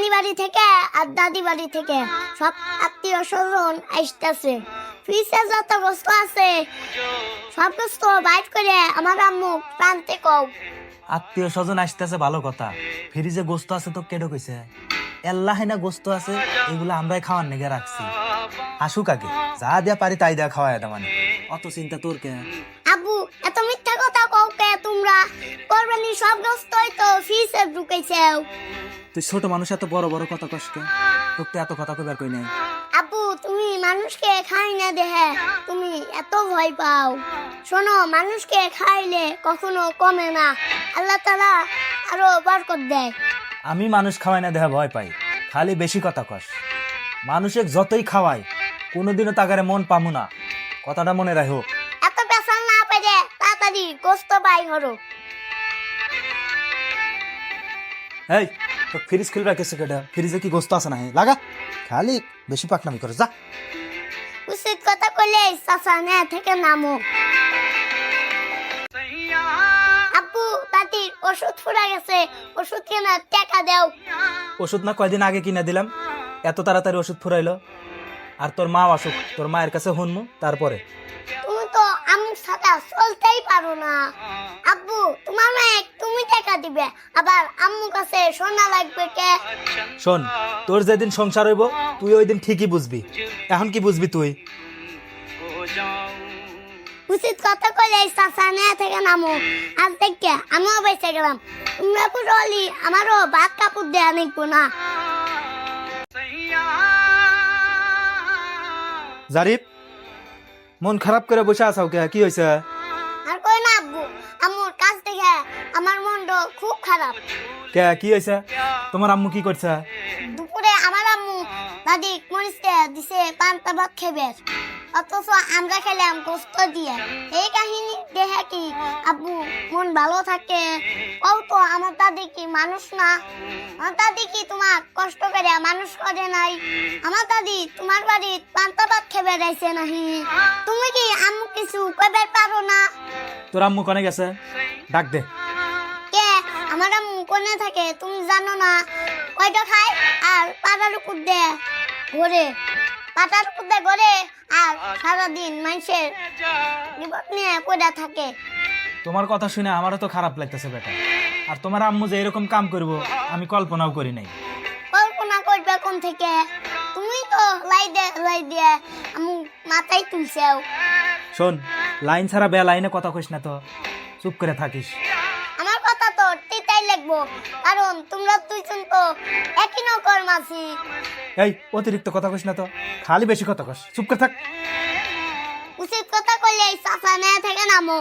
নানি বাড়ি থেকে আর দাদি বাড়ি থেকে সব আত্মীয় স্বজন আসতেছে। ফ্রিজে যত গোস্ত আছে সব গোস্ত বাইট করে আমার আম্মু প্রান্তে কও। আত্মীয় স্বজন আসতেছে ভালো কথা, ফ্রিজে গোস্ত আছে তো কেডো কইছে? এল্লাহে না গোস্ত আছে, এগুলো আমরাই খাওয়ার নেগে রাখছি। আসুক আগে, যা দিয়া পারি তাই দেয়া খাওয়ায় দা, মানে অত চিন্তা তোর কে? আব্বু এত মিথ্যা কথা কও কে তোমরা? কোরবানি সব গোস্তই তো ফ্রিজে ঢুকাইছেও। তুই ছোট মানুষ, এত বড় বড় কথা কষ্ট, তোকে এত কথা কইবার কই নাই। আব্বু তুমি মানুষকে খাই না দেহে তুমি এত ভয় পাও। শোনো, মানুষকে খাইলে কখনো কমে না, আল্লাহ তাআলা আরো বরকত দেয়। আমি মানুষ খাওয়াই না দেহা ভয় পাই, খালি বেশি কথা কস। মানুষে যতই খাওয়াই কোনোদিনও তাগারে মন পামু না, কথাটা মনে রাখো। এত পেছাল না পেরে তাড়াতাড়ি গোস্ত বাই হরো। এই তো ফ্রিজ খুলবা কেসে কেডা? ফ্রিজে কি গোস্ত আছে না? লাগা, খালি বেশি পাকনামি করে যা। উচিত কথা কইলে চাচা নে থেকে নামো। আব্বু দাদির ওষুধ ফুরা গেছে, ওষুধ কেনার টাকা দাও। ওষুধ না কয়দিন আগে কিনা দিলাম, এত তাড়াতাড়ি ওষুধ ফুরাইলো? আর তোর মা আসুক, তোর মায়ের কাছে হুনমু তারপরে। তুমি তো আম্মু ছাড়া চলতেই পারো না। আব্বু তোমার মেয়ে তুমি টাকা দিবে, আবার আম্মু কাছে সোনা লাগবে কে? শোন, তোর যেদিন সংসার হইব তুই ওই দিন ঠিকই বুঝবি। এখন কি বুঝবি তুই? উচিত কথা কইলে চাচা নে থেকে নামো। আজ দেখে আমিও বেঁচে গেলাম। তোমরা পুরোলি আমারও ভাত কাপড় দেয়া নিকবো না। জারিফ, মন খারাপ করে বসে আছাও কে? কি হয়েছে? আর কই না আব্বু, আম্মুর কাছ থেকে আমার মনটা খুব খারাপ। কে কি হয়েছে? তোমার আম্মু কি করছে? দুপুরে আমার আম্মু দাদি মরিচে দিছে পান্তা ভাত খেবে, অথচ আমরা খেলাম গোস্ত দিয়ে। এই কাহিনী দেখে কি আব্বু মন ভালো থাকে? কও তো, আমার দাদি কি মানুষ না? আমার দাদি কি তোমার কষ্ট করে মানুষ করে নাই? আমার দাদি তোমার বাড়ি পান্তা ভাত খেবে রাইছে নাহি? তুমি কি আম্মু কিছু কইবার পারো না? তোর আম্মু কনে গেছে? ডাক দে। কে আমার আম্মু কোনে থাকে তুমি জানো না? কয়টা খায় আর পাটার উপর দে ঘরে, পাটার উপর দে ঘরে, আর সারাদিন মানুষের বিপদ নিয়ে পড়ে থাকে। তোমার কথা শুনে আমারও তো খারাপ লাগতেছে বেটা। আর তোমার আম্মু যে এরকম কাম করবো আমি কল্পনাও করি নাই। কল্পনা করবে কোন থেকে? তুমি তো লাই দিয়ে আম্মু মাথায় তুলছেও। শোন, লাইন ছাড়া বে লাইনে কথা কইস না তো, চুপ করে থাকিস। আমার কথা তো তিতাই লাগবো, কারণ তোমরা দুইজন তো একই নৌকার মাঝি। এই অতিরিক্ত কথা কইস না তো, খালি বেশি কথা কস, চুপ করে থাক। উচিত কথা কইলে চাচা নে থেকে নামো।